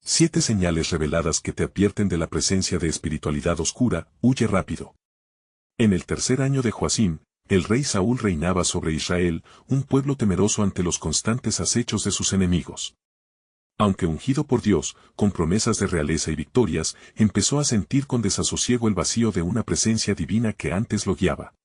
7 señales reveladas que te advierten de la presencia de espiritualidad oscura, huye rápido. En el tercer año de Joacim, el rey Saúl reinaba sobre Israel, un pueblo temeroso ante los constantes acechos de sus enemigos. Aunque ungido por Dios, con promesas de realeza y victorias, empezó a sentir con desasosiego el vacío de una presencia divina que antes lo guiaba.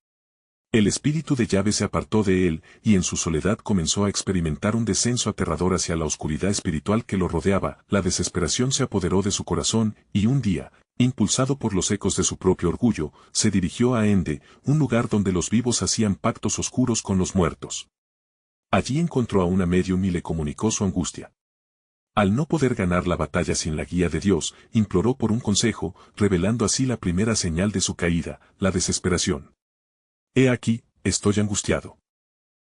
El espíritu de Yahvé se apartó de él, y en su soledad comenzó a experimentar un descenso aterrador hacia la oscuridad espiritual que lo rodeaba. La desesperación se apoderó de su corazón, y un día, impulsado por los ecos de su propio orgullo, se dirigió a Ende, un lugar donde los vivos hacían pactos oscuros con los muertos. Allí encontró a una médium y le comunicó su angustia. Al no poder ganar la batalla sin la guía de Dios, imploró por un consejo, revelando así la primera señal de su caída, la desesperación. He aquí, estoy angustiado.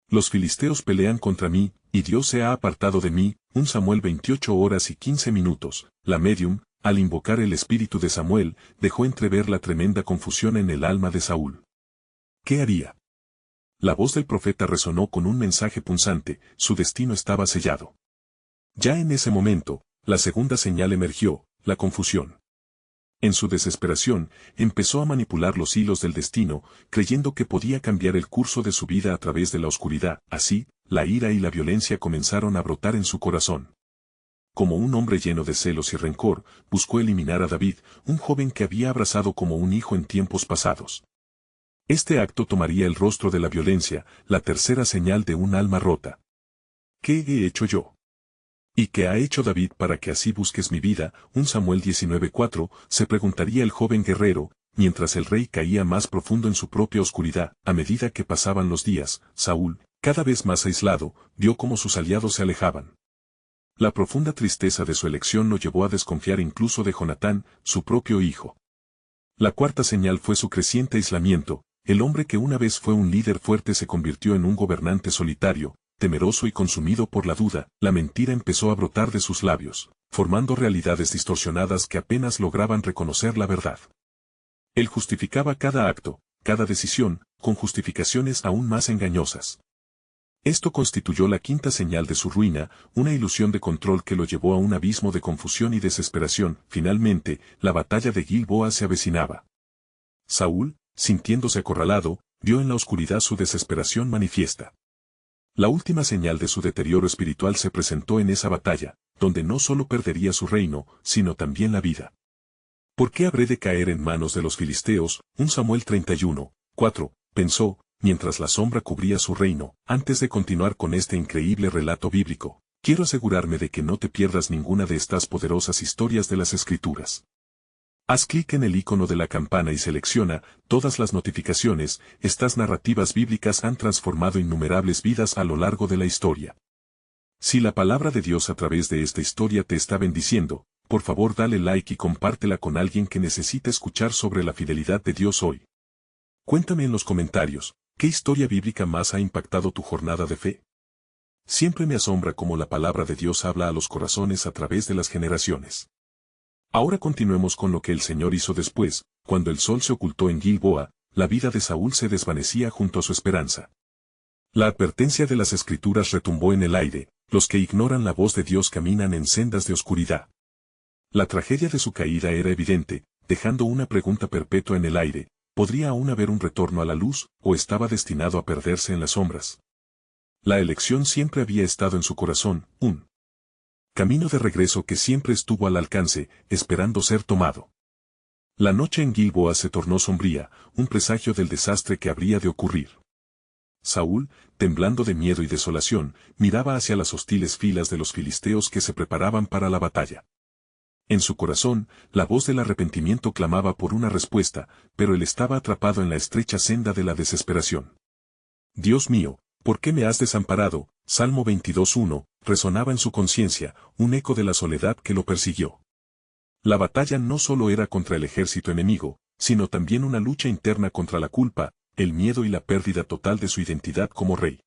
Los filisteos pelean contra mí, y Dios se ha apartado de mí. 1 Samuel 28 horas y 15 minutos. La médium, al invocar el espíritu de Samuel, dejó entrever la tremenda confusión en el alma de Saúl. ¿Qué haría? La voz del profeta resonó con un mensaje punzante, su destino estaba sellado. Ya en ese momento, la segunda señal emergió, la confusión. En su desesperación, empezó a manipular los hilos del destino, creyendo que podía cambiar el curso de su vida a través de la oscuridad. Así, la ira y la violencia comenzaron a brotar en su corazón. Como un hombre lleno de celos y rencor, buscó eliminar a David, un joven que había abrazado como un hijo en tiempos pasados. Este acto tomaría el rostro de la violencia, la tercera señal de un alma rota. ¿Qué he hecho yo? ¿Y qué ha hecho David para que así busques mi vida? 1 Samuel 19:4, se preguntaría el joven guerrero, mientras el rey caía más profundo en su propia oscuridad. A medida que pasaban los días, Saúl, cada vez más aislado, vio cómo sus aliados se alejaban. La profunda tristeza de su elección lo llevó a desconfiar incluso de Jonatán, su propio hijo. La cuarta señal fue su creciente aislamiento. El hombre que una vez fue un líder fuerte se convirtió en un gobernante solitario. Temeroso y consumido por la duda, la mentira empezó a brotar de sus labios, formando realidades distorsionadas que apenas lograban reconocer la verdad. Él justificaba cada acto, cada decisión, con justificaciones aún más engañosas. Esto constituyó la quinta señal de su ruina, una ilusión de control que lo llevó a un abismo de confusión y desesperación. Finalmente, la batalla de Gilboa se avecinaba. Saúl, sintiéndose acorralado, vio en la oscuridad su desesperación manifiesta. La última señal de su deterioro espiritual se presentó en esa batalla, donde no solo perdería su reino, sino también la vida. ¿Por qué habré de caer en manos de los filisteos? 1 Samuel 31:4, pensó, mientras la sombra cubría su reino. Antes de continuar con este increíble relato bíblico, quiero asegurarme de que no te pierdas ninguna de estas poderosas historias de las Escrituras. Haz clic en el icono de la campana y selecciona todas las notificaciones. Estas narrativas bíblicas han transformado innumerables vidas a lo largo de la historia. Si la palabra de Dios a través de esta historia te está bendiciendo, por favor dale like y compártela con alguien que necesita escuchar sobre la fidelidad de Dios hoy. Cuéntame en los comentarios, ¿qué historia bíblica más ha impactado tu jornada de fe? Siempre me asombra cómo la palabra de Dios habla a los corazones a través de las generaciones. Ahora continuemos con lo que el Señor hizo después. Cuando el sol se ocultó en Gilboa, la vida de Saúl se desvanecía junto a su esperanza. La advertencia de las Escrituras retumbó en el aire: los que ignoran la voz de Dios caminan en sendas de oscuridad. La tragedia de su caída era evidente, dejando una pregunta perpetua en el aire: ¿podría aún haber un retorno a la luz, o estaba destinado a perderse en las sombras? La elección siempre había estado en su corazón, un camino de regreso que siempre estuvo al alcance, esperando ser tomado. La noche en Gilboa se tornó sombría, un presagio del desastre que habría de ocurrir. Saúl, temblando de miedo y desolación, miraba hacia las hostiles filas de los filisteos que se preparaban para la batalla. En su corazón, la voz del arrepentimiento clamaba por una respuesta, pero él estaba atrapado en la estrecha senda de la desesperación. Dios mío, ¿por qué me has desamparado? Salmo 22:1, resonaba en su conciencia, un eco de la soledad que lo persiguió. La batalla no solo era contra el ejército enemigo, sino también una lucha interna contra la culpa, el miedo y la pérdida total de su identidad como rey.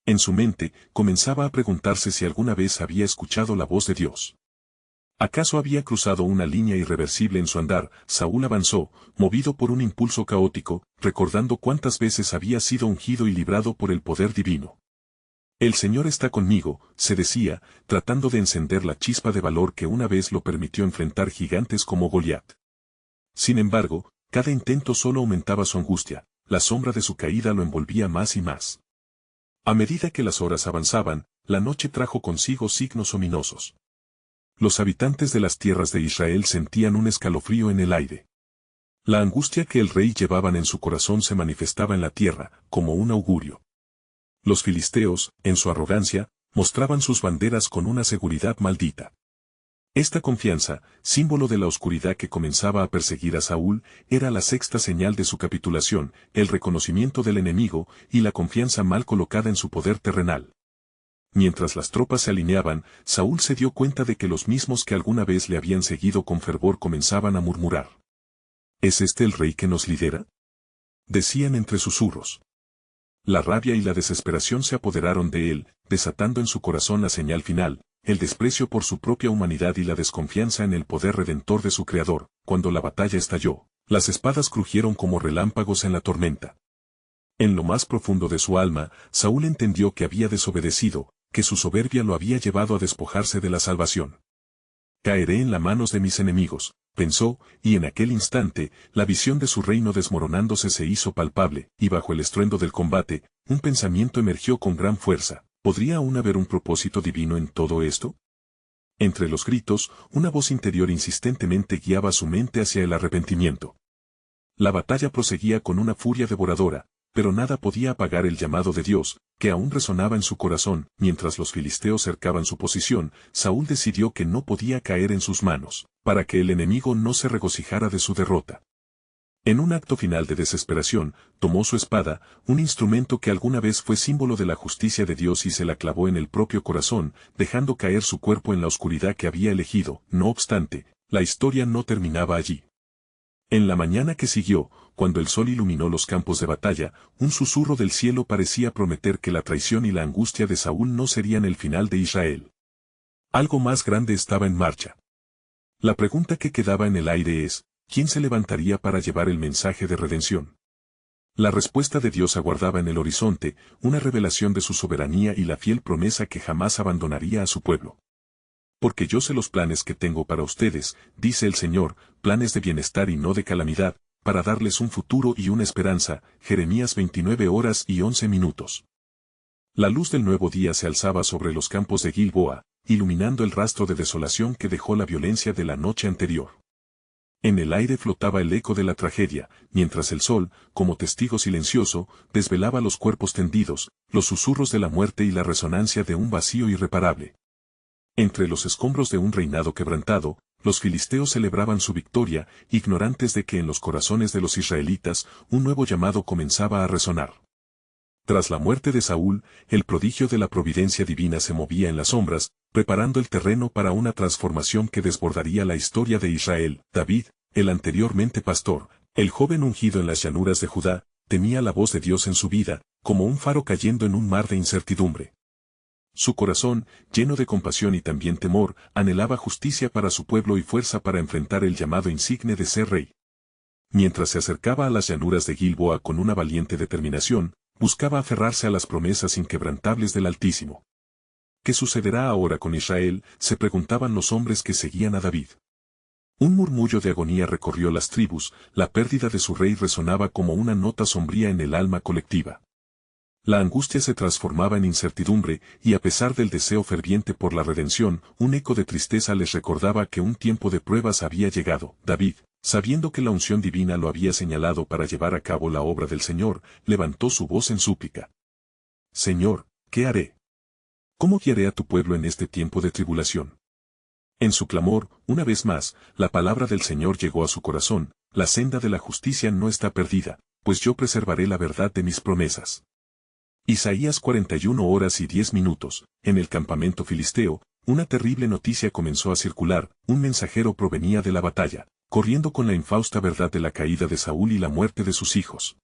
En su mente, comenzaba a preguntarse si alguna vez había escuchado la voz de Dios. ¿Acaso había cruzado una línea irreversible en su andar? Saúl avanzó, movido por un impulso caótico, recordando cuántas veces había sido ungido y librado por el poder divino. El Señor está conmigo, se decía, tratando de encender la chispa de valor que una vez lo permitió enfrentar gigantes como Goliat. Sin embargo, cada intento solo aumentaba su angustia, la sombra de su caída lo envolvía más y más. A medida que las horas avanzaban, la noche trajo consigo signos ominosos. Los habitantes de las tierras de Israel sentían un escalofrío en el aire. La angustia que el rey llevaban en su corazón se manifestaba en la tierra, como un augurio. Los filisteos, en su arrogancia, mostraban sus banderas con una seguridad maldita. Esta confianza, símbolo de la oscuridad que comenzaba a perseguir a Saúl, era la sexta señal de su capitulación, el reconocimiento del enemigo y la confianza mal colocada en su poder terrenal. Mientras las tropas se alineaban, Saúl se dio cuenta de que los mismos que alguna vez le habían seguido con fervor comenzaban a murmurar. ¿Es este el rey que nos lidera?, decían entre susurros. La rabia y la desesperación se apoderaron de él, desatando en su corazón la señal final, el desprecio por su propia humanidad y la desconfianza en el poder redentor de su Creador. Cuando la batalla estalló, las espadas crujieron como relámpagos en la tormenta. En lo más profundo de su alma, Saúl entendió que había desobedecido, que su soberbia lo había llevado a despojarse de la salvación. Caeré en las manos de mis enemigos, pensó, y en aquel instante, la visión de su reino desmoronándose se hizo palpable, y bajo el estruendo del combate, un pensamiento emergió con gran fuerza. ¿Podría aún haber un propósito divino en todo esto? Entre los gritos, una voz interior insistentemente guiaba su mente hacia el arrepentimiento. La batalla proseguía con una furia devoradora, pero nada podía apagar el llamado de Dios, que aún resonaba en su corazón. Mientras los filisteos cercaban su posición, Saúl decidió que no podía caer en sus manos, para que el enemigo no se regocijara de su derrota. En un acto final de desesperación, tomó su espada, un instrumento que alguna vez fue símbolo de la justicia de Dios, y se la clavó en el propio corazón, dejando caer su cuerpo en la oscuridad que había elegido. No obstante, la historia no terminaba allí. En la mañana que siguió, cuando el sol iluminó los campos de batalla, un susurro del cielo parecía prometer que la traición y la angustia de Saúl no serían el final de Israel. Algo más grande estaba en marcha. La pregunta que quedaba en el aire es, ¿quién se levantaría para llevar el mensaje de redención? La respuesta de Dios aguardaba en el horizonte, una revelación de su soberanía y la fiel promesa que jamás abandonaría a su pueblo. Porque yo sé los planes que tengo para ustedes, dice el Señor, planes de bienestar y no de calamidad, para darles un futuro y una esperanza. Jeremías 29:11. La luz del nuevo día se alzaba sobre los campos de Gilboa, iluminando el rastro de desolación que dejó la violencia de la noche anterior. En el aire flotaba el eco de la tragedia, mientras el sol, como testigo silencioso, desvelaba los cuerpos tendidos, los susurros de la muerte y la resonancia de un vacío irreparable. Entre los escombros de un reinado quebrantado, los filisteos celebraban su victoria, ignorantes de que en los corazones de los israelitas un nuevo llamado comenzaba a resonar. Tras la muerte de Saúl, el prodigio de la providencia divina se movía en las sombras, preparando el terreno para una transformación que desbordaría la historia de Israel. David, el anteriormente pastor, el joven ungido en las llanuras de Judá, temía la voz de Dios en su vida, como un faro cayendo en un mar de incertidumbre. Su corazón, lleno de compasión y también temor, anhelaba justicia para su pueblo y fuerza para enfrentar el llamado insigne de ser rey. Mientras se acercaba a las llanuras de Gilboa con una valiente determinación, buscaba aferrarse a las promesas inquebrantables del Altísimo. ¿Qué sucederá ahora con Israel?, se preguntaban los hombres que seguían a David. Un murmullo de agonía recorrió las tribus, la pérdida de su rey resonaba como una nota sombría en el alma colectiva. La angustia se transformaba en incertidumbre, y a pesar del deseo ferviente por la redención, un eco de tristeza les recordaba que un tiempo de pruebas había llegado. David, sabiendo que la unción divina lo había señalado para llevar a cabo la obra del Señor, levantó su voz en súplica. Señor, ¿qué haré? ¿Cómo guiaré a tu pueblo en este tiempo de tribulación? En su clamor, una vez más, la palabra del Señor llegó a su corazón: la senda de la justicia no está perdida, pues yo preservaré la verdad de mis promesas. Isaías 41:10. En el campamento filisteo, una terrible noticia comenzó a circular. Un mensajero provenía de la batalla, corriendo con la infausta verdad de la caída de Saúl y la muerte de sus hijos.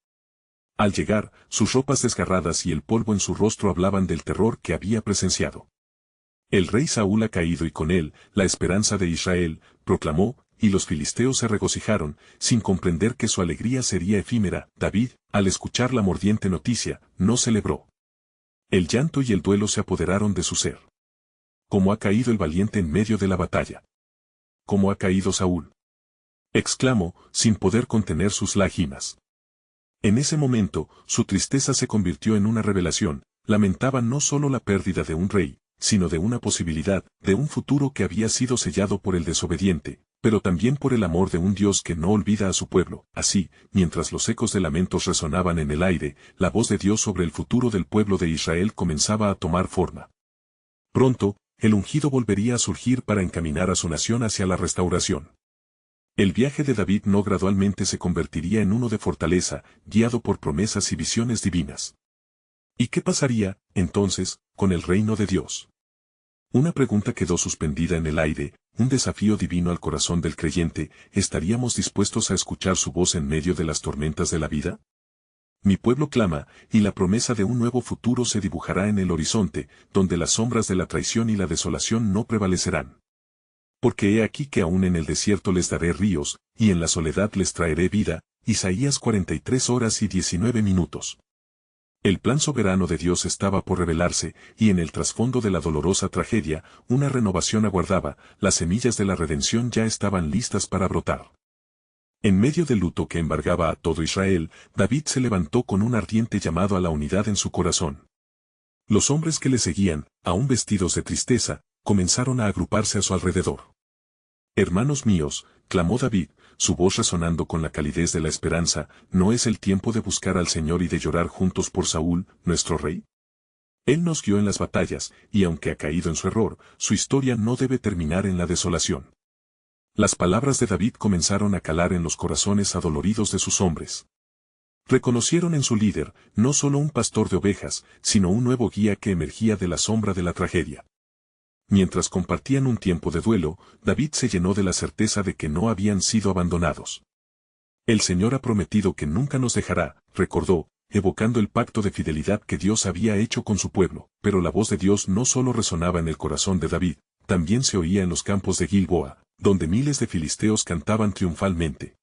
Al llegar, sus ropas desgarradas y el polvo en su rostro hablaban del terror que había presenciado. El rey Saúl ha caído y con él, la esperanza de Israel, proclamó, y los filisteos se regocijaron, sin comprender que su alegría sería efímera. David, al escuchar la mordiente noticia, no celebró. El llanto y el duelo se apoderaron de su ser. ¿Cómo ha caído el valiente en medio de la batalla? ¿Cómo ha caído Saúl? Exclamó, sin poder contener sus lágrimas. En ese momento, su tristeza se convirtió en una revelación. Lamentaba no solo la pérdida de un rey, sino de una posibilidad, de un futuro que había sido sellado por el desobediente, pero también por el amor de un Dios que no olvida a su pueblo. Así, mientras los ecos de lamentos resonaban en el aire, la voz de Dios sobre el futuro del pueblo de Israel comenzaba a tomar forma. Pronto, el ungido volvería a surgir para encaminar a su nación hacia la restauración. El viaje de David no gradualmente se convertiría en uno de fortaleza, guiado por promesas y visiones divinas. ¿Y qué pasaría, entonces, con el reino de Dios? Una pregunta quedó suspendida en el aire, un desafío divino al corazón del creyente. ¿Estaríamos dispuestos a escuchar su voz en medio de las tormentas de la vida? Mi pueblo clama, y la promesa de un nuevo futuro se dibujará en el horizonte, donde las sombras de la traición y la desolación no prevalecerán. Porque he aquí que aún en el desierto les daré ríos, y en la soledad les traeré vida. Isaías 43:19. El plan soberano de Dios estaba por revelarse, y en el trasfondo de la dolorosa tragedia, una renovación aguardaba. Las semillas de la redención ya estaban listas para brotar. En medio del luto que embargaba a todo Israel, David se levantó con un ardiente llamado a la unidad en su corazón. Los hombres que le seguían, aún vestidos de tristeza, comenzaron a agruparse a su alrededor. Hermanos míos, clamó David, su voz resonando con la calidez de la esperanza, ¿no es el tiempo de buscar al Señor y de llorar juntos por Saúl, nuestro rey? Él nos guió en las batallas, y aunque ha caído en su error, su historia no debe terminar en la desolación. Las palabras de David comenzaron a calar en los corazones adoloridos de sus hombres. Reconocieron en su líder, no solo un pastor de ovejas, sino un nuevo guía que emergía de la sombra de la tragedia. Mientras compartían un tiempo de duelo, David se llenó de la certeza de que no habían sido abandonados. El Señor ha prometido que nunca nos dejará, recordó, evocando el pacto de fidelidad que Dios había hecho con su pueblo. Pero la voz de Dios no solo resonaba en el corazón de David, también se oía en los campos de Gilboa, donde miles de filisteos cantaban triunfalmente.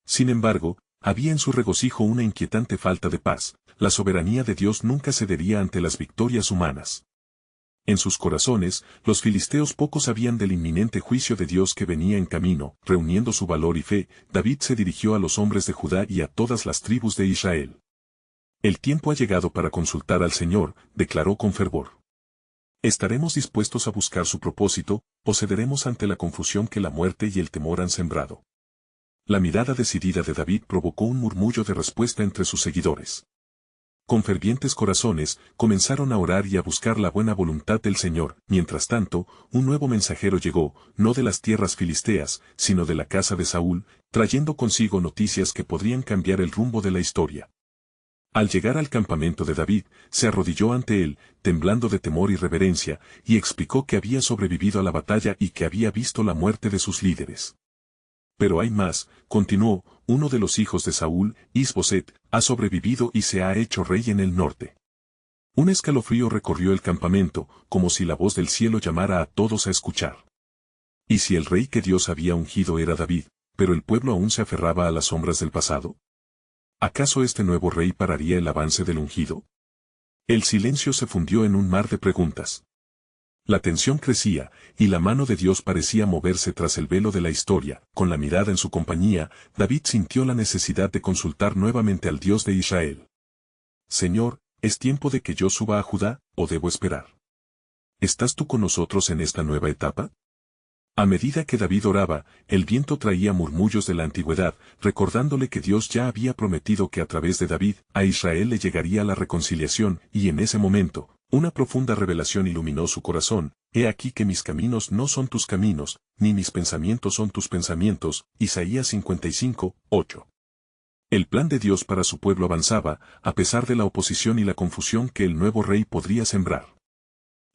Sin embargo, había en su regocijo una inquietante falta de paz. La soberanía de Dios nunca cedería ante las victorias humanas. En sus corazones, los filisteos poco sabían del inminente juicio de Dios que venía en camino. Reuniendo su valor y fe, David se dirigió a los hombres de Judá y a todas las tribus de Israel. El tiempo ha llegado para consultar al Señor, declaró con fervor. ¿Estaremos dispuestos a buscar su propósito, o cederemos ante la confusión que la muerte y el temor han sembrado? La mirada decidida de David provocó un murmullo de respuesta entre sus seguidores. Con fervientes corazones, comenzaron a orar y a buscar la buena voluntad del Señor. Mientras tanto, un nuevo mensajero llegó, no de las tierras filisteas, sino de la casa de Saúl, trayendo consigo noticias que podrían cambiar el rumbo de la historia. Al llegar al campamento de David, se arrodilló ante él, temblando de temor y reverencia, y explicó que había sobrevivido a la batalla y que había visto la muerte de sus líderes. Pero hay más, continuó, uno de los hijos de Saúl, Is-Boset, ha sobrevivido y se ha hecho rey en el norte. Un escalofrío recorrió el campamento, como si la voz del cielo llamara a todos a escuchar. ¿Y si el rey que Dios había ungido era David, pero el pueblo aún se aferraba a las sombras del pasado? ¿Acaso este nuevo rey pararía el avance del ungido? El silencio se fundió en un mar de preguntas. La tensión crecía, y la mano de Dios parecía moverse tras el velo de la historia. Con la mirada en su compañía, David sintió la necesidad de consultar nuevamente al Dios de Israel. Señor, ¿es tiempo de que yo suba a Judá, o debo esperar? ¿Estás tú con nosotros en esta nueva etapa? A medida que David oraba, el viento traía murmullos de la antigüedad, recordándole que Dios ya había prometido que a través de David, a Israel le llegaría la reconciliación, y en ese momento, una profunda revelación iluminó su corazón. He aquí que mis caminos no son tus caminos, ni mis pensamientos son tus pensamientos. Isaías 55:8. El plan de Dios para su pueblo avanzaba, a pesar de la oposición y la confusión que el nuevo rey podría sembrar.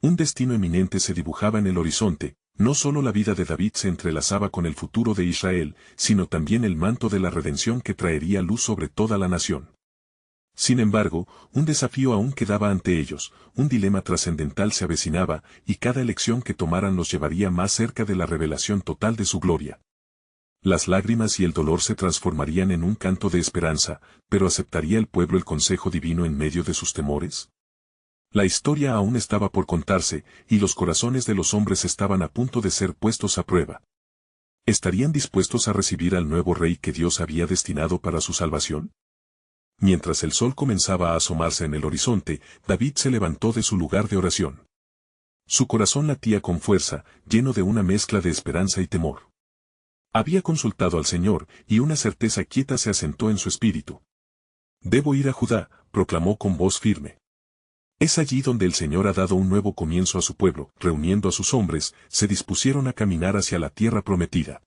Un destino eminente se dibujaba en el horizonte. No solo la vida de David se entrelazaba con el futuro de Israel, sino también el manto de la redención que traería luz sobre toda la nación. Sin embargo, un desafío aún quedaba ante ellos, un dilema trascendental se avecinaba, y cada elección que tomaran los llevaría más cerca de la revelación total de su gloria. Las lágrimas y el dolor se transformarían en un canto de esperanza, pero ¿aceptaría el pueblo el consejo divino en medio de sus temores? La historia aún estaba por contarse, y los corazones de los hombres estaban a punto de ser puestos a prueba. ¿Estarían dispuestos a recibir al nuevo rey que Dios había destinado para su salvación? Mientras el sol comenzaba a asomarse en el horizonte, David se levantó de su lugar de oración. Su corazón latía con fuerza, lleno de una mezcla de esperanza y temor. Había consultado al Señor, y una certeza quieta se asentó en su espíritu. Debo ir a Judá, proclamó con voz firme. Es allí donde el Señor ha dado un nuevo comienzo a su pueblo. Reuniendo a sus hombres, se dispusieron a caminar hacia la tierra prometida.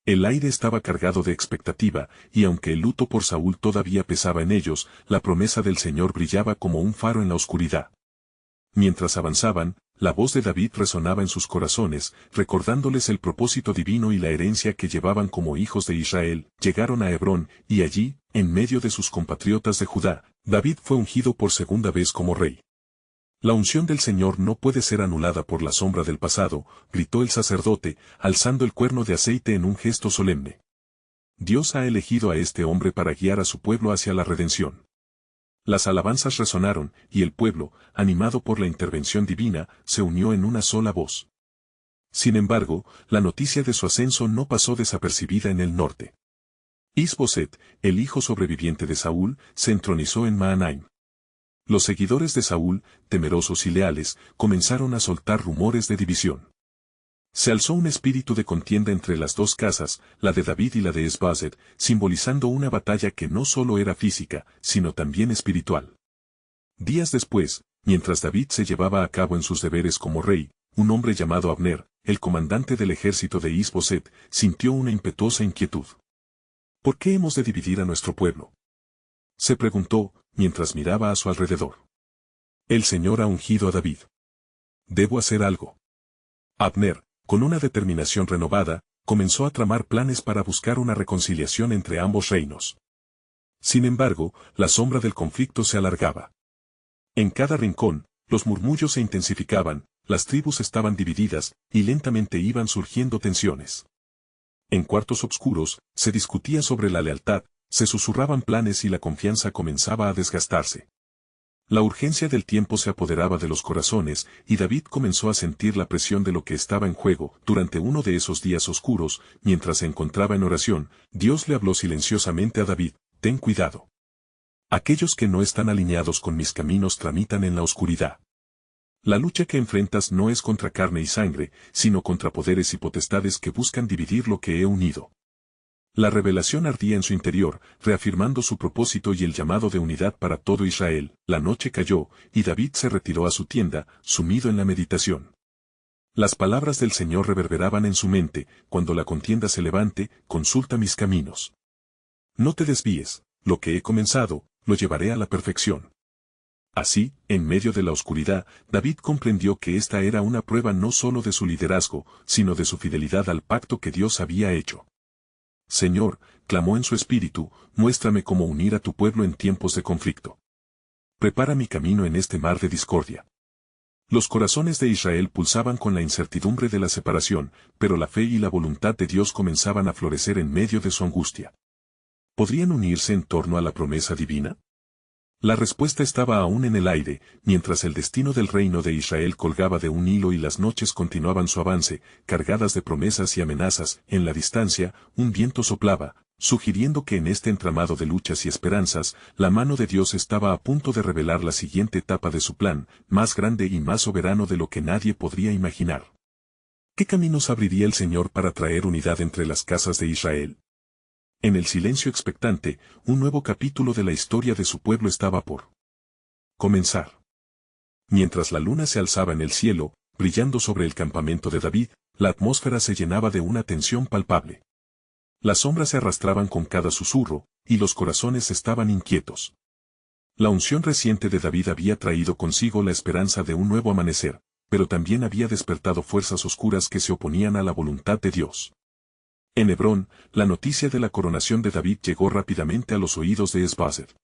El aire estaba cargado de expectativa, y aunque el luto por Saúl todavía pesaba en ellos, la promesa del Señor brillaba como un faro en la oscuridad. Mientras avanzaban, la voz de David resonaba en sus corazones, recordándoles el propósito divino y la herencia que llevaban como hijos de Israel. Llegaron a Hebrón, y allí, en medio de sus compatriotas de Judá, David fue ungido por segunda vez como rey. La unción del Señor no puede ser anulada por la sombra del pasado, gritó el sacerdote, alzando el cuerno de aceite en un gesto solemne. Dios ha elegido a este hombre para guiar a su pueblo hacia la redención. Las alabanzas resonaron, y el pueblo, animado por la intervención divina, se unió en una sola voz. Sin embargo, la noticia de su ascenso no pasó desapercibida en el norte. Is-Boset, el hijo sobreviviente de Saúl, se entronizó en Mahanaim. Los seguidores de Saúl, temerosos y leales, comenzaron a soltar rumores de división. Se alzó un espíritu de contienda entre las dos casas, la de David y la de Is-Boset, simbolizando una batalla que no solo era física, sino también espiritual. Días después, mientras David se llevaba a cabo en sus deberes como rey, un hombre llamado Abner, el comandante del ejército de Is-Boset, sintió una impetuosa inquietud. ¿Por qué hemos de dividir a nuestro pueblo?, se preguntó, mientras miraba a su alrededor. El Señor ha ungido a David. Debo hacer algo. Abner, con una determinación renovada, comenzó a tramar planes para buscar una reconciliación entre ambos reinos. Sin embargo, la sombra del conflicto se alargaba. En cada rincón, los murmullos se intensificaban, las tribus estaban divididas, y lentamente iban surgiendo tensiones. En cuartos oscuros, se discutía sobre la lealtad, se susurraban planes y la confianza comenzaba a desgastarse. La urgencia del tiempo se apoderaba de los corazones, y David comenzó a sentir la presión de lo que estaba en juego. Durante uno de esos días oscuros, mientras se encontraba en oración, Dios le habló silenciosamente a David: ten cuidado. Aquellos que no están alineados con mis caminos tramitan en la oscuridad. La lucha que enfrentas no es contra carne y sangre, sino contra poderes y potestades que buscan dividir lo que he unido. La revelación ardía en su interior, reafirmando su propósito y el llamado de unidad para todo Israel. La noche cayó, y David se retiró a su tienda, sumido en la meditación. Las palabras del Señor reverberaban en su mente: cuando la contienda se levante, consulta mis caminos. No te desvíes, lo que he comenzado, lo llevaré a la perfección. Así, en medio de la oscuridad, David comprendió que esta era una prueba no solo de su liderazgo, sino de su fidelidad al pacto que Dios había hecho. Señor, clamó en su espíritu, muéstrame cómo unir a tu pueblo en tiempos de conflicto. Prepara mi camino en este mar de discordia. Los corazones de Israel pulsaban con la incertidumbre de la separación, pero la fe y la voluntad de Dios comenzaban a florecer en medio de su angustia. ¿Podrían unirse en torno a la promesa divina? La respuesta estaba aún en el aire, mientras el destino del reino de Israel colgaba de un hilo y las noches continuaban su avance, cargadas de promesas y amenazas. En la distancia, un viento soplaba, sugiriendo que en este entramado de luchas y esperanzas, la mano de Dios estaba a punto de revelar la siguiente etapa de su plan, más grande y más soberano de lo que nadie podría imaginar. ¿Qué caminos abriría el Señor para traer unidad entre las casas de Israel? En el silencio expectante, un nuevo capítulo de la historia de su pueblo estaba por comenzar. Mientras la luna se alzaba en el cielo, brillando sobre el campamento de David, la atmósfera se llenaba de una tensión palpable. Las sombras se arrastraban con cada susurro, y los corazones estaban inquietos. La unción reciente de David había traído consigo la esperanza de un nuevo amanecer, pero también había despertado fuerzas oscuras que se oponían a la voluntad de Dios. En Hebrón, la noticia de la coronación de David llegó rápidamente a los oídos de Is-Boset.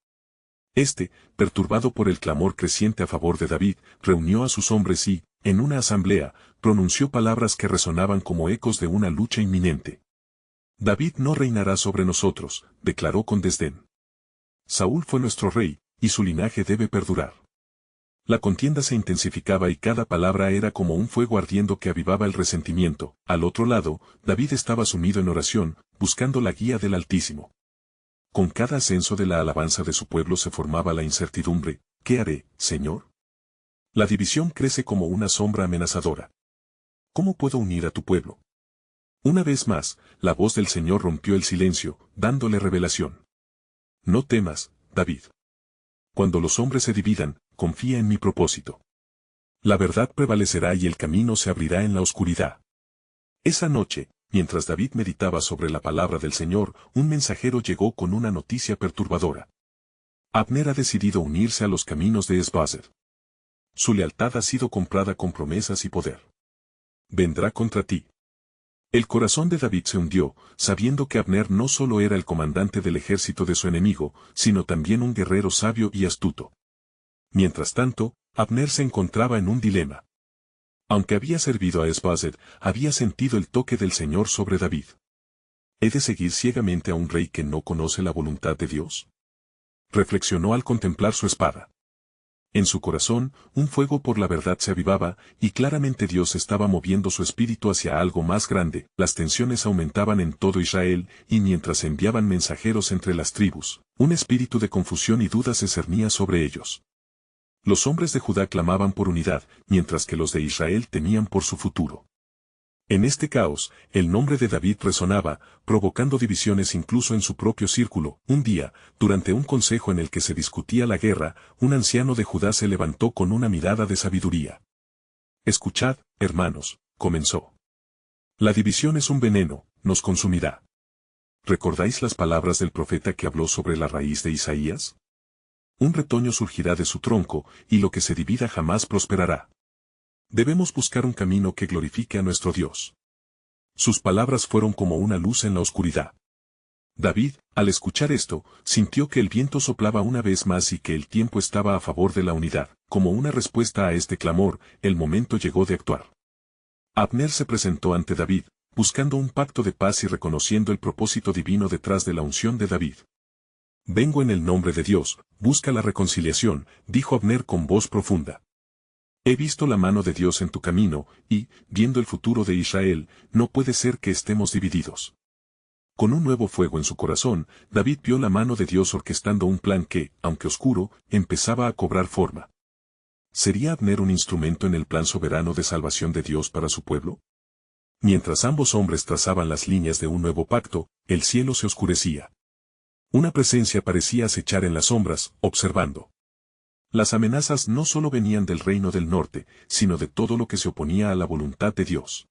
Este, perturbado por el clamor creciente a favor de David, reunió a sus hombres y, en una asamblea, pronunció palabras que resonaban como ecos de una lucha inminente. David no reinará sobre nosotros, declaró con desdén. Saúl fue nuestro rey, y su linaje debe perdurar. La contienda se intensificaba y cada palabra era como un fuego ardiendo que avivaba el resentimiento. Al otro lado, David estaba sumido en oración, buscando la guía del Altísimo. Con cada ascenso de la alabanza de su pueblo se formaba la incertidumbre: ¿qué haré, Señor? La división crece como una sombra amenazadora. ¿Cómo puedo unir a tu pueblo? Una vez más, la voz del Señor rompió el silencio, dándole revelación. No temas, David. Cuando los hombres se dividan, confía en mi propósito. La verdad prevalecerá y el camino se abrirá en la oscuridad. Esa noche, mientras David meditaba sobre la palabra del Señor, un mensajero llegó con una noticia perturbadora. Abner ha decidido unirse a los caminos de Esbazed. Su lealtad ha sido comprada con promesas y poder. Vendrá contra ti. El corazón de David se hundió, sabiendo que Abner no solo era el comandante del ejército de su enemigo, sino también un guerrero sabio y astuto. Mientras tanto, Abner se encontraba en un dilema. Aunque había servido a Esbazed, había sentido el toque del Señor sobre David. ¿He de seguir ciegamente a un rey que no conoce la voluntad de Dios? Reflexionó al contemplar su espada. En su corazón, un fuego por la verdad se avivaba, y claramente Dios estaba moviendo su espíritu hacia algo más grande. Las tensiones aumentaban en todo Israel, y mientras enviaban mensajeros entre las tribus, un espíritu de confusión y duda se cernía sobre ellos. Los hombres de Judá clamaban por unidad, mientras que los de Israel temían por su futuro. En este caos, el nombre de David resonaba, provocando divisiones incluso en su propio círculo. Un día, durante un consejo en el que se discutía la guerra, un anciano de Judá se levantó con una mirada de sabiduría. «Escuchad, hermanos», comenzó. «La división es un veneno, nos consumirá. ¿Recordáis las palabras del profeta que habló sobre la raíz de Isaías? Un retoño surgirá de su tronco, y lo que se divida jamás prosperará. Debemos buscar un camino que glorifique a nuestro Dios». Sus palabras fueron como una luz en la oscuridad. David, al escuchar esto, sintió que el viento soplaba una vez más y que el tiempo estaba a favor de la unidad. Como una respuesta a este clamor, el momento llegó de actuar. Abner se presentó ante David, buscando un pacto de paz y reconociendo el propósito divino detrás de la unción de David. «Vengo en el nombre de Dios, busca la reconciliación», dijo Abner con voz profunda. «He visto la mano de Dios en tu camino, y, viendo el futuro de Israel, no puede ser que estemos divididos». Con un nuevo fuego en su corazón, David vio la mano de Dios orquestando un plan que, aunque oscuro, empezaba a cobrar forma. ¿Sería Abner un instrumento en el plan soberano de salvación de Dios para su pueblo? Mientras ambos hombres trazaban las líneas de un nuevo pacto, el cielo se oscurecía. Una presencia parecía acechar en las sombras, observando. Las amenazas no solo venían del reino del norte, sino de todo lo que se oponía a la voluntad de Dios.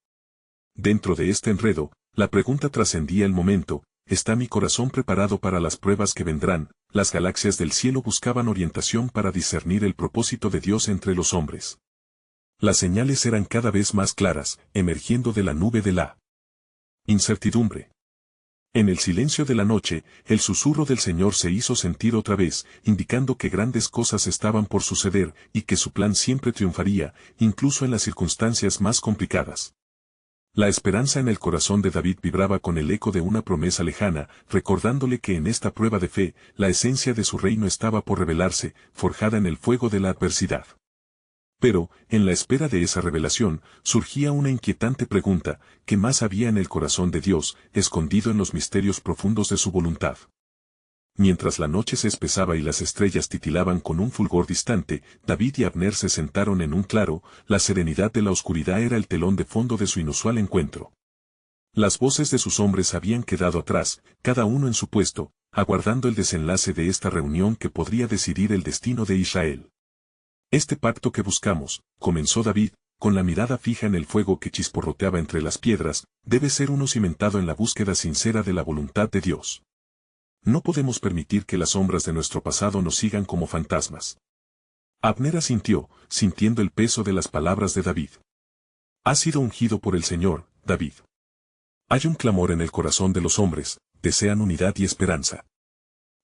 Dentro de este enredo, la pregunta trascendía el momento: ¿está mi corazón preparado para las pruebas que vendrán? Las galaxias del cielo buscaban orientación para discernir el propósito de Dios entre los hombres. Las señales eran cada vez más claras, emergiendo de la nube de la incertidumbre. En el silencio de la noche, el susurro del Señor se hizo sentir otra vez, indicando que grandes cosas estaban por suceder y que su plan siempre triunfaría, incluso en las circunstancias más complicadas. La esperanza en el corazón de David vibraba con el eco de una promesa lejana, recordándole que en esta prueba de fe, la esencia de su reino estaba por revelarse, forjada en el fuego de la adversidad. Pero, en la espera de esa revelación, surgía una inquietante pregunta: ¿qué más había en el corazón de Dios, escondido en los misterios profundos de su voluntad? Mientras la noche se espesaba y las estrellas titilaban con un fulgor distante, David y Abner se sentaron en un claro. La serenidad de la oscuridad era el telón de fondo de su inusual encuentro. Las voces de sus hombres habían quedado atrás, cada uno en su puesto, aguardando el desenlace de esta reunión que podría decidir el destino de Israel. «Este pacto que buscamos», comenzó David, con la mirada fija en el fuego que chisporroteaba entre las piedras, «debe ser uno cimentado en la búsqueda sincera de la voluntad de Dios. No podemos permitir que las sombras de nuestro pasado nos sigan como fantasmas». Abner asintió, sintiendo el peso de las palabras de David. «Has sido ungido por el Señor, David. Hay un clamor en el corazón de los hombres, desean unidad y esperanza.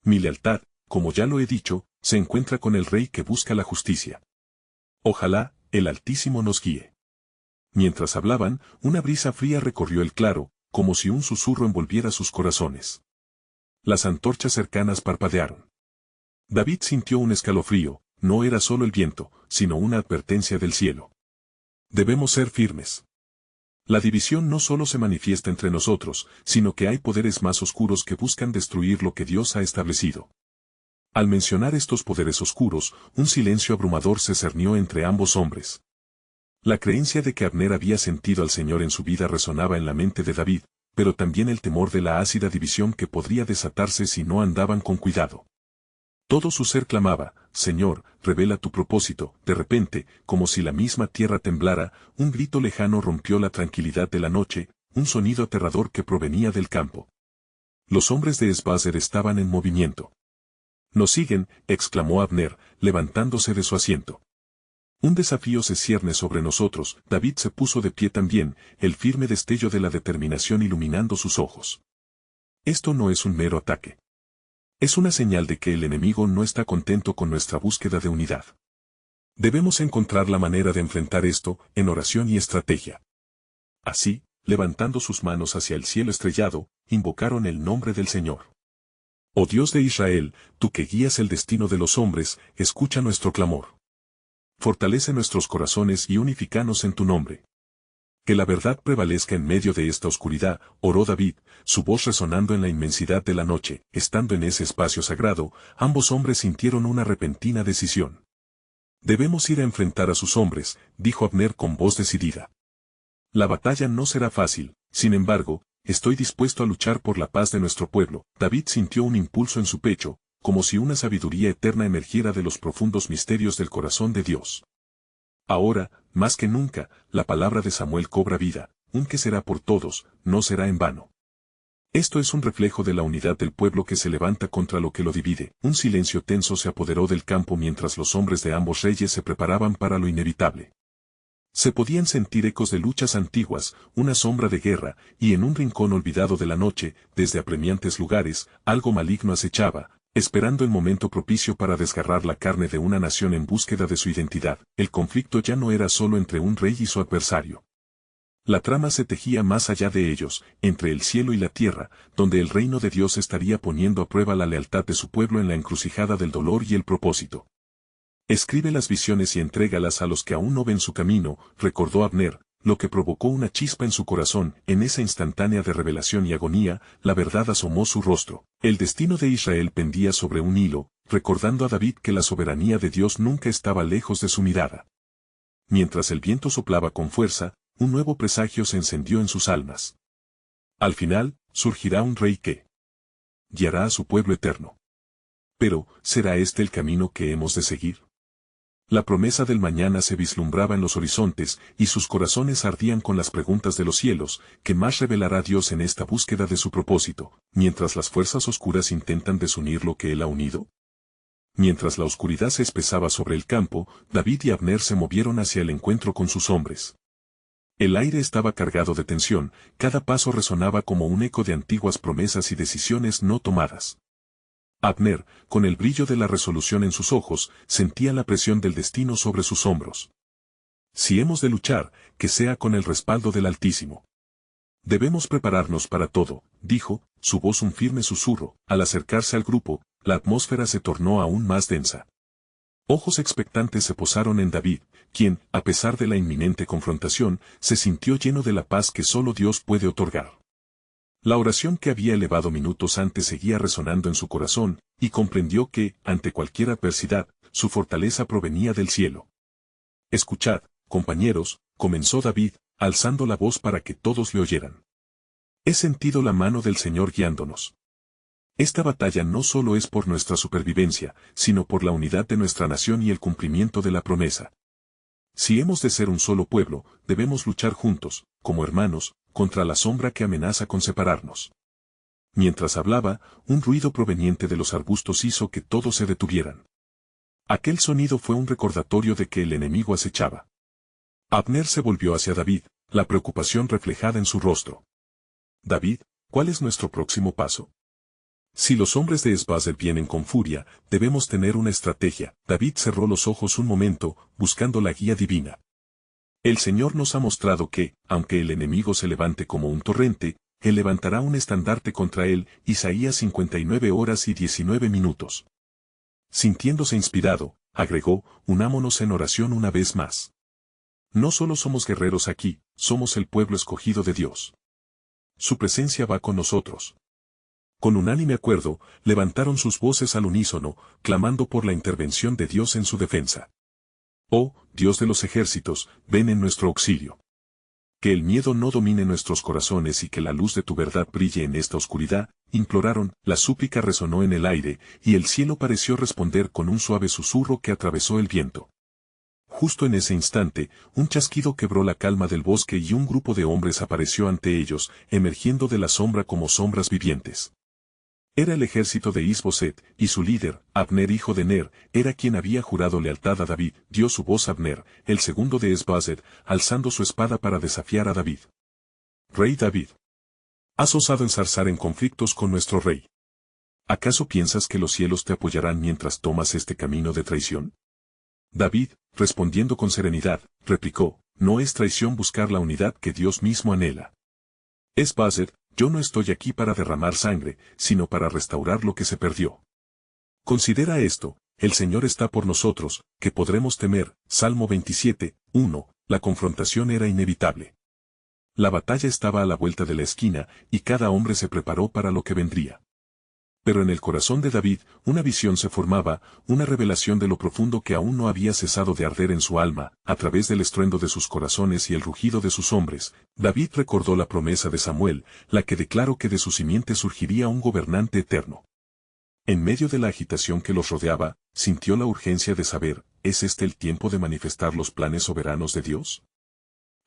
Mi lealtad, como ya lo he dicho, se encuentra con el Rey que busca la justicia. Ojalá el Altísimo nos guíe». Mientras hablaban, una brisa fría recorrió el claro, como si un susurro envolviera sus corazones. Las antorchas cercanas parpadearon. David sintió un escalofrío, no era solo el viento, sino una advertencia del cielo. Debemos ser firmes. La división no solo se manifiesta entre nosotros, sino que hay poderes más oscuros que buscan destruir lo que Dios ha establecido. Al mencionar estos poderes oscuros, un silencio abrumador se cernió entre ambos hombres. La creencia de que Abner había sentido al Señor en su vida resonaba en la mente de David, pero también el temor de la ácida división que podría desatarse si no andaban con cuidado. Todo su ser clamaba, Señor, revela tu propósito. De repente, como si la misma tierra temblara, un grito lejano rompió la tranquilidad de la noche, un sonido aterrador que provenía del campo. Los hombres de Esbazer estaban en movimiento. «Nos siguen», exclamó Abner, levantándose de su asiento. «Un desafío se cierne sobre nosotros». David se puso de pie también, el firme destello de la determinación iluminando sus ojos. Esto no es un mero ataque. Es una señal de que el enemigo no está contento con nuestra búsqueda de unidad. Debemos encontrar la manera de enfrentar esto, en oración y estrategia. Así, levantando sus manos hacia el cielo estrellado, invocaron el nombre del Señor. Oh Dios de Israel, tú que guías el destino de los hombres, escucha nuestro clamor. Fortalece nuestros corazones y unifícanos en tu nombre. Que la verdad prevalezca en medio de esta oscuridad, oró David, su voz resonando en la inmensidad de la noche. Estando en ese espacio sagrado, ambos hombres sintieron una repentina decisión. Debemos ir a enfrentar a sus hombres, dijo Abner con voz decidida. La batalla no será fácil, sin embargo, estoy dispuesto a luchar por la paz de nuestro pueblo. David sintió un impulso en su pecho, como si una sabiduría eterna emergiera de los profundos misterios del corazón de Dios. Ahora, más que nunca, la palabra de Samuel cobra vida, un que será por todos, no será en vano. Esto es un reflejo de la unidad del pueblo que se levanta contra lo que lo divide. Un silencio tenso se apoderó del campo mientras los hombres de ambos reyes se preparaban para lo inevitable. Se podían sentir ecos de luchas antiguas, una sombra de guerra, y en un rincón olvidado de la noche, desde apremiantes lugares, algo maligno acechaba, esperando el momento propicio para desgarrar la carne de una nación en búsqueda de su identidad. El conflicto ya no era solo entre un rey y su adversario. La trama se tejía más allá de ellos, entre el cielo y la tierra, donde el reino de Dios estaría poniendo a prueba la lealtad de su pueblo en la encrucijada del dolor y el propósito. Escribe las visiones y entrégalas a los que aún no ven su camino, recordó Abner, lo que provocó una chispa en su corazón. En esa instantánea de revelación y agonía, la verdad asomó su rostro. El destino de Israel pendía sobre un hilo, recordando a David que la soberanía de Dios nunca estaba lejos de su mirada. Mientras el viento soplaba con fuerza, un nuevo presagio se encendió en sus almas. Al final, surgirá un rey que guiará a su pueblo eterno. Pero, ¿será este el camino que hemos de seguir? La promesa del mañana se vislumbraba en los horizontes, y sus corazones ardían con las preguntas de los cielos. ¿Qué más revelará Dios en esta búsqueda de su propósito, mientras las fuerzas oscuras intentan desunir lo que Él ha unido? Mientras la oscuridad se espesaba sobre el campo, David y Abner se movieron hacia el encuentro con sus hombres. El aire estaba cargado de tensión, cada paso resonaba como un eco de antiguas promesas y decisiones no tomadas. Abner, con el brillo de la resolución en sus ojos, sentía la presión del destino sobre sus hombros. Si hemos de luchar, que sea con el respaldo del Altísimo. Debemos prepararnos para todo, dijo, su voz un firme susurro. Al acercarse al grupo, la atmósfera se tornó aún más densa. Ojos expectantes se posaron en David, quien, a pesar de la inminente confrontación, se sintió lleno de la paz que solo Dios puede otorgar. La oración que había elevado minutos antes seguía resonando en su corazón, y comprendió que, ante cualquier adversidad, su fortaleza provenía del cielo. «Escuchad, compañeros», comenzó David, alzando la voz para que todos le oyeran. «He sentido la mano del Señor guiándonos. Esta batalla no solo es por nuestra supervivencia, sino por la unidad de nuestra nación y el cumplimiento de la promesa. Si hemos de ser un solo pueblo, debemos luchar juntos, como hermanos, contra la sombra que amenaza con separarnos». Mientras hablaba, un ruido proveniente de los arbustos hizo que todos se detuvieran. Aquel sonido fue un recordatorio de que el enemigo acechaba. Abner se volvió hacia David, la preocupación reflejada en su rostro. «David, ¿cuál es nuestro próximo paso? Si los hombres de Esbazer vienen con furia, debemos tener una estrategia». David cerró los ojos un momento, buscando la guía divina. «El Señor nos ha mostrado que, aunque el enemigo se levante como un torrente, Él levantará un estandarte contra él». Isaías 59 horas y 19 minutos. Sintiéndose inspirado, agregó, unámonos en oración una vez más. No solo somos guerreros aquí, somos el pueblo escogido de Dios. Su presencia va con nosotros. Con unánime acuerdo, levantaron sus voces al unísono, clamando por la intervención de Dios en su defensa. Oh, Dios de los ejércitos, ven en nuestro auxilio. Que el miedo no domine nuestros corazones y que la luz de tu verdad brille en esta oscuridad, imploraron, la súplica resonó en el aire, y el cielo pareció responder con un suave susurro que atravesó el viento. Justo en ese instante, un chasquido quebró la calma del bosque y un grupo de hombres apareció ante ellos, emergiendo de la sombra como sombras vivientes. Era el ejército de Is-Boset, y su líder, Abner hijo de Ner, era quien había jurado lealtad a David. Dio su voz Abner, el segundo de Es-Boset, alzando su espada para desafiar a David. Rey David. ¿Has osado ensarzar en conflictos con nuestro rey? ¿Acaso piensas que los cielos te apoyarán mientras tomas este camino de traición? David, respondiendo con serenidad, replicó, no es traición buscar la unidad que Dios mismo anhela. Es-Boset, yo no estoy aquí para derramar sangre, sino para restaurar lo que se perdió. Considera esto, el Señor está por nosotros, que podremos temer. Salmo 27, 1, la confrontación era inevitable. La batalla estaba a la vuelta de la esquina, y cada hombre se preparó para lo que vendría. Pero en el corazón de David, una visión se formaba, una revelación de lo profundo que aún no había cesado de arder en su alma, a través del estruendo de sus corazones y el rugido de sus hombres. David recordó la promesa de Samuel, la que declaró que de su simiente surgiría un gobernante eterno. En medio de la agitación que los rodeaba, sintió la urgencia de saber, ¿es este el tiempo de manifestar los planes soberanos de Dios?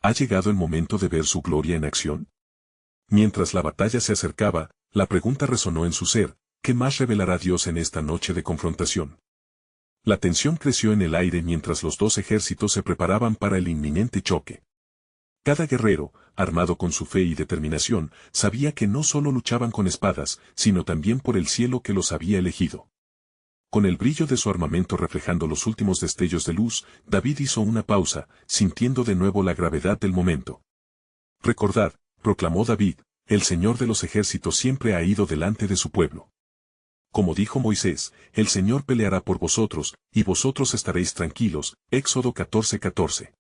¿Ha llegado el momento de ver su gloria en acción? Mientras la batalla se acercaba, la pregunta resonó en su ser, ¿qué más revelará Dios en esta noche de confrontación? La tensión creció en el aire mientras los dos ejércitos se preparaban para el inminente choque. Cada guerrero, armado con su fe y determinación, sabía que no solo luchaban con espadas, sino también por el cielo que los había elegido. Con el brillo de su armamento reflejando los últimos destellos de luz, David hizo una pausa, sintiendo de nuevo la gravedad del momento. Recordad, proclamó David, el Señor de los ejércitos siempre ha ido delante de su pueblo. Como dijo Moisés, el Señor peleará por vosotros, y vosotros estaréis tranquilos. Éxodo 14:14.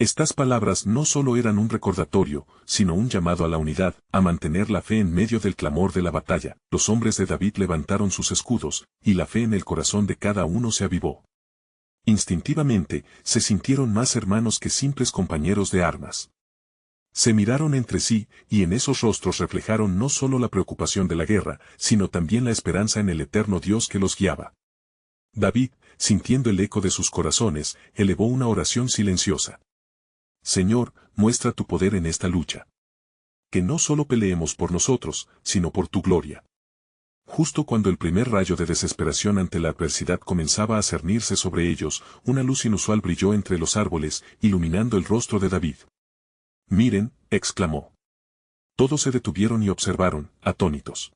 Estas palabras no solo eran un recordatorio, sino un llamado a la unidad, a mantener la fe en medio del clamor de la batalla. Los hombres de David levantaron sus escudos, y la fe en el corazón de cada uno se avivó. Instintivamente, se sintieron más hermanos que simples compañeros de armas. Se miraron entre sí, y en esos rostros reflejaron no solo la preocupación de la guerra, sino también la esperanza en el eterno Dios que los guiaba. David, sintiendo el eco de sus corazones, elevó una oración silenciosa. Señor, muestra tu poder en esta lucha. Que no solo peleemos por nosotros, sino por tu gloria. Justo cuando el primer rayo de desesperación ante la adversidad comenzaba a cernirse sobre ellos, una luz inusual brilló entre los árboles, iluminando el rostro de David. Miren, exclamó. Todos se detuvieron y observaron, atónitos.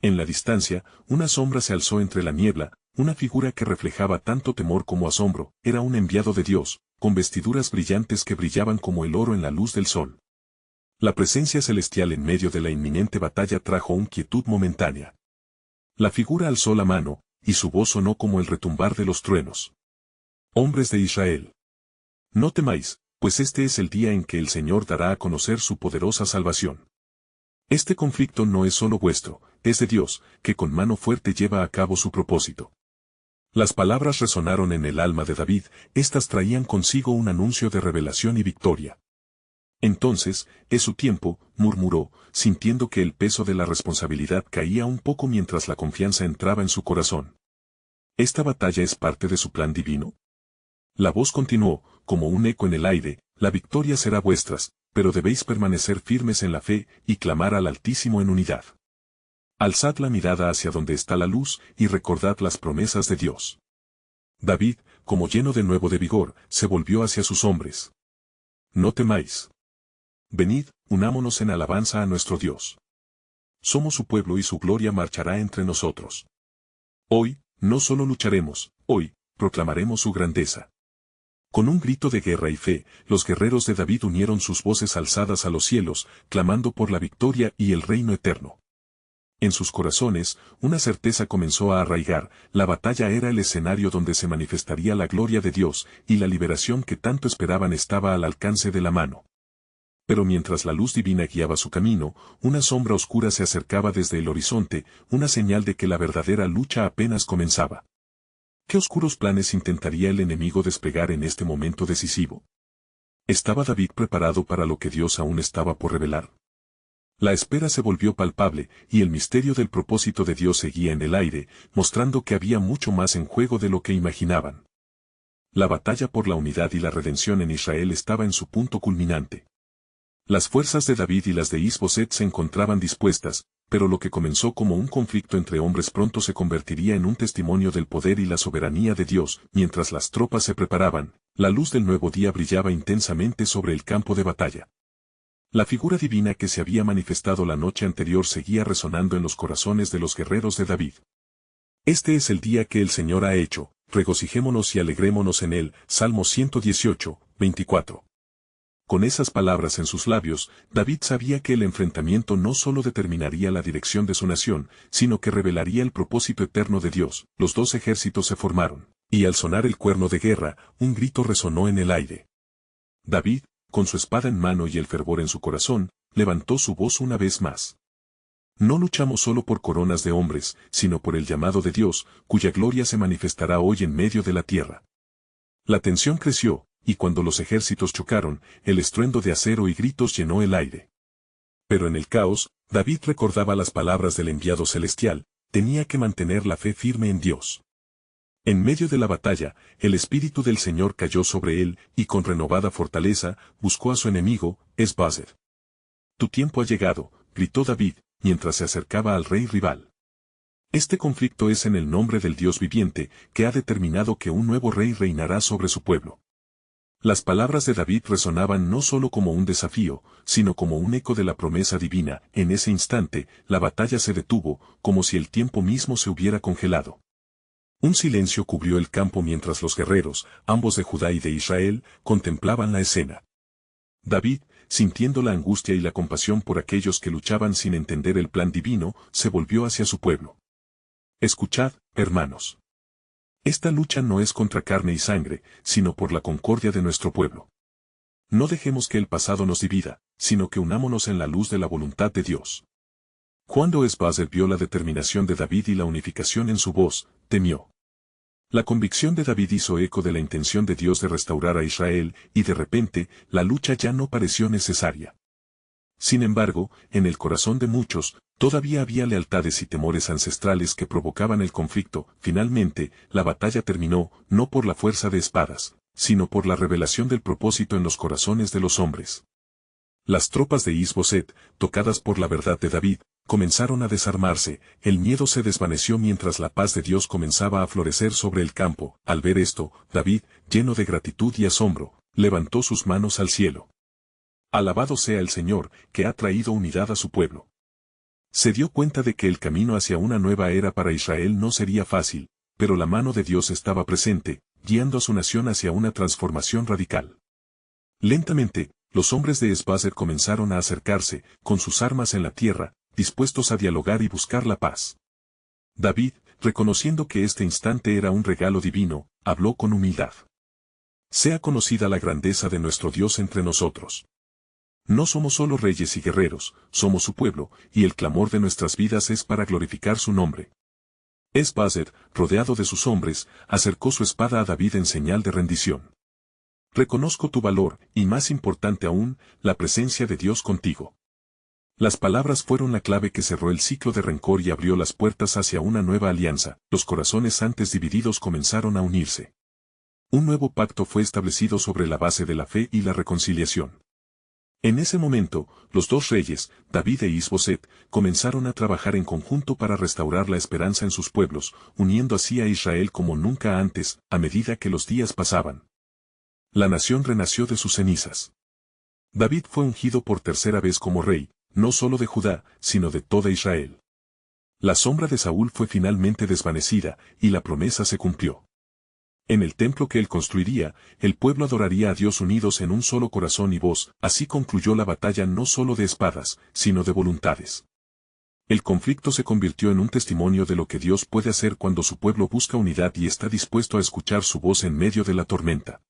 En la distancia, una sombra se alzó entre la niebla, una figura que reflejaba tanto temor como asombro. Era un enviado de Dios, con vestiduras brillantes que brillaban como el oro en la luz del sol. La presencia celestial en medio de la inminente batalla trajo una quietud momentánea. La figura alzó la mano, y su voz sonó como el retumbar de los truenos. Hombres de Israel. No temáis, pues este es el día en que el Señor dará a conocer su poderosa salvación. Este conflicto no es solo vuestro, es de Dios, que con mano fuerte lleva a cabo su propósito. Las palabras resonaron en el alma de David, estas traían consigo un anuncio de revelación y victoria. Entonces, es su tiempo, murmuró, sintiendo que el peso de la responsabilidad caía un poco mientras la confianza entraba en su corazón. ¿Esta batalla es parte de su plan divino? La voz continuó, como un eco en el aire, la victoria será vuestras, pero debéis permanecer firmes en la fe y clamar al Altísimo en unidad. Alzad la mirada hacia donde está la luz y recordad las promesas de Dios. David, como lleno de nuevo de vigor, se volvió hacia sus hombres. No temáis. Venid, unámonos en alabanza a nuestro Dios. Somos su pueblo y su gloria marchará entre nosotros. Hoy, no solo lucharemos, hoy, proclamaremos su grandeza. Con un grito de guerra y fe, los guerreros de David unieron sus voces alzadas a los cielos, clamando por la victoria y el reino eterno. En sus corazones, una certeza comenzó a arraigar: la batalla era el escenario donde se manifestaría la gloria de Dios, y la liberación que tanto esperaban estaba al alcance de la mano. Pero mientras la luz divina guiaba su camino, una sombra oscura se acercaba desde el horizonte, una señal de que la verdadera lucha apenas comenzaba. ¿Qué oscuros planes intentaría el enemigo desplegar en este momento decisivo? ¿Estaba David preparado para lo que Dios aún estaba por revelar? La espera se volvió palpable, y el misterio del propósito de Dios seguía en el aire, mostrando que había mucho más en juego de lo que imaginaban. La batalla por la unidad y la redención en Israel estaba en su punto culminante. Las fuerzas de David y las de Is-Boset se encontraban dispuestas, pero lo que comenzó como un conflicto entre hombres pronto se convertiría en un testimonio del poder y la soberanía de Dios. Mientras las tropas se preparaban, la luz del nuevo día brillaba intensamente sobre el campo de batalla. La figura divina que se había manifestado la noche anterior seguía resonando en los corazones de los guerreros de David. Este es el día que el Señor ha hecho, regocijémonos y alegrémonos en él. Salmo 118, 24. Con esas palabras en sus labios, David sabía que el enfrentamiento no solo determinaría la dirección de su nación, sino que revelaría el propósito eterno de Dios. Los dos ejércitos se formaron, y al sonar el cuerno de guerra, un grito resonó en el aire. David, con su espada en mano y el fervor en su corazón, levantó su voz una vez más. No luchamos solo por coronas de hombres, sino por el llamado de Dios, cuya gloria se manifestará hoy en medio de la tierra. La tensión creció, y cuando los ejércitos chocaron, el estruendo de acero y gritos llenó el aire. Pero en el caos, David recordaba las palabras del enviado celestial: tenía que mantener la fe firme en Dios. En medio de la batalla, el Espíritu del Señor cayó sobre él, y con renovada fortaleza, buscó a su enemigo, Es-Boset. Tu tiempo ha llegado, gritó David, mientras se acercaba al rey rival. Este conflicto es en el nombre del Dios viviente, que ha determinado que un nuevo rey reinará sobre su pueblo. Las palabras de David resonaban no solo como un desafío, sino como un eco de la promesa divina. En ese instante, la batalla se detuvo, como si el tiempo mismo se hubiera congelado. Un silencio cubrió el campo mientras los guerreros, ambos de Judá y de Israel, contemplaban la escena. David, sintiendo la angustia y la compasión por aquellos que luchaban sin entender el plan divino, se volvió hacia su pueblo. Escuchad, hermanos. Esta lucha no es contra carne y sangre, sino por la concordia de nuestro pueblo. No dejemos que el pasado nos divida, sino que unámonos en la luz de la voluntad de Dios. Cuando Es-Boset vio la determinación de David y la unificación en su voz, temió. La convicción de David hizo eco de la intención de Dios de restaurar a Israel, y de repente, la lucha ya no pareció necesaria. Sin embargo, en el corazón de muchos, todavía había lealtades y temores ancestrales que provocaban el conflicto. Finalmente, la batalla terminó, no por la fuerza de espadas, sino por la revelación del propósito en los corazones de los hombres. Las tropas de Is-Boset, tocadas por la verdad de David, comenzaron a desarmarse. El miedo se desvaneció mientras la paz de Dios comenzaba a florecer sobre el campo. Al ver esto, David, lleno de gratitud y asombro, levantó sus manos al cielo. Alabado sea el Señor, que ha traído unidad a su pueblo. Se dio cuenta de que el camino hacia una nueva era para Israel no sería fácil, pero la mano de Dios estaba presente, guiando a su nación hacia una transformación radical. Lentamente, los hombres de Es-Boset comenzaron a acercarse, con sus armas en la tierra, dispuestos a dialogar y buscar la paz. David, reconociendo que este instante era un regalo divino, habló con humildad. Sea conocida la grandeza de nuestro Dios entre nosotros. No somos solo reyes y guerreros, somos su pueblo, y el clamor de nuestras vidas es para glorificar su nombre. Es-Boset, rodeado de sus hombres, acercó su espada a David en señal de rendición. Reconozco tu valor, y más importante aún, la presencia de Dios contigo. Las palabras fueron la clave que cerró el ciclo de rencor y abrió las puertas hacia una nueva alianza. Los corazones antes divididos comenzaron a unirse. Un nuevo pacto fue establecido sobre la base de la fe y la reconciliación. En ese momento, los dos reyes, David e Is-Boset, comenzaron a trabajar en conjunto para restaurar la esperanza en sus pueblos, uniendo así a Israel como nunca antes. A medida que los días pasaban, la nación renació de sus cenizas. David fue ungido por tercera vez como rey, no solo de Judá, sino de toda Israel. La sombra de Saúl fue finalmente desvanecida, y la promesa se cumplió. En el templo que él construiría, el pueblo adoraría a Dios unidos en un solo corazón y voz. Así concluyó la batalla no solo de espadas, sino de voluntades. El conflicto se convirtió en un testimonio de lo que Dios puede hacer cuando su pueblo busca unidad y está dispuesto a escuchar su voz en medio de la tormenta.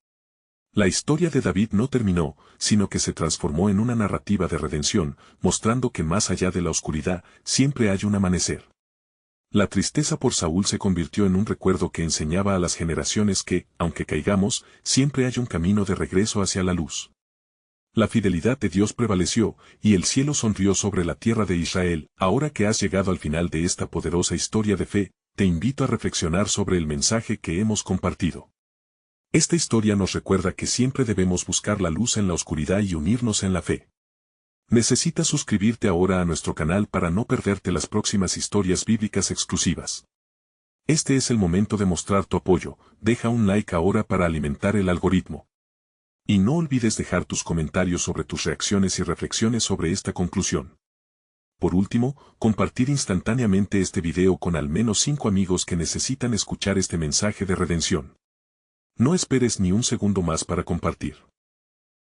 La historia de David no terminó, sino que se transformó en una narrativa de redención, mostrando que más allá de la oscuridad, siempre hay un amanecer. La tristeza por Saúl se convirtió en un recuerdo que enseñaba a las generaciones que, aunque caigamos, siempre hay un camino de regreso hacia la luz. La fidelidad de Dios prevaleció, y el cielo sonrió sobre la tierra de Israel. Ahora que has llegado al final de esta poderosa historia de fe, te invito a reflexionar sobre el mensaje que hemos compartido. Esta historia nos recuerda que siempre debemos buscar la luz en la oscuridad y unirnos en la fe. Necesitas suscribirte ahora a nuestro canal para no perderte las próximas historias bíblicas exclusivas. Este es el momento de mostrar tu apoyo. Deja un like ahora para alimentar el algoritmo. Y no olvides dejar tus comentarios sobre tus reacciones y reflexiones sobre esta conclusión. Por último, compartir instantáneamente este video con al menos 5 amigos que necesitan escuchar este mensaje de redención. No esperes ni un segundo más para compartir.